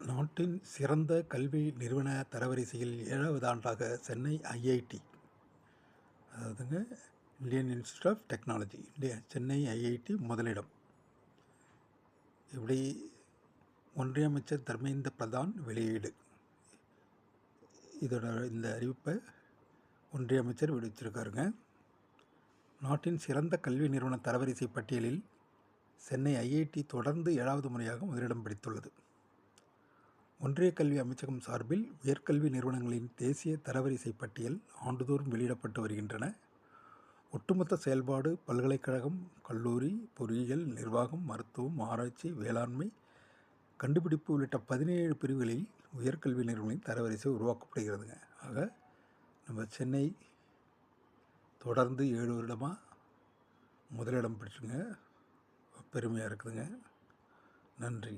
நாட்டின் சிறந்த கல்வி நிறுவன தரவரிசையில் 7வது ஆண்டாக சென்னை ஐஐடி, அதாவதுங்க Indian institute of technology, Chennai IIT முதலிடம். இப்படி ஒன்றிய அமைச்சர் தர்மேந்திர பிரதான் வெளியீடு. இந்த அறிவிப்பை ஒன்றிய அமைச்சர் விடுவிச்சிருக்காருங்க. நாட்டின் சிறந்த கல்வி நிறுவன தரவரிசை பட்டியலில் சென்னை ஐஐடி தொடர்ந்து 7வது முறையாக முதலிடம் பிடித்துள்ளது. ஒன்றிய கல்வி அமைச்சகம் சார்பில் உயர்கல்வி நிறுவனங்களின் தேசிய தரவரிசை பட்டியல் ஆண்டுதோறும் வெளியிடப்பட்டு வருகின்றன. ஒட்டுமொத்த செயல்பாடு பல்கலைக்கழகம், கல்லூரி, பொறியியல், நிர்வாகம், மருத்துவம், ஆராய்ச்சி, வேளாண்மை, கண்டுபிடிப்பு உள்ளிட்ட 17 பிரிவுகளில் உயர்கல்வி நிறுவனங்களின் தரவரிசை உருவாக்கப்படுகிறதுங்க. ஆக நம்ம சென்னை தொடர்ந்து 7 வருடமாக முதலிடம் பிடிச்சுங்க. பெருமையாக இருக்குதுங்க. நன்றி.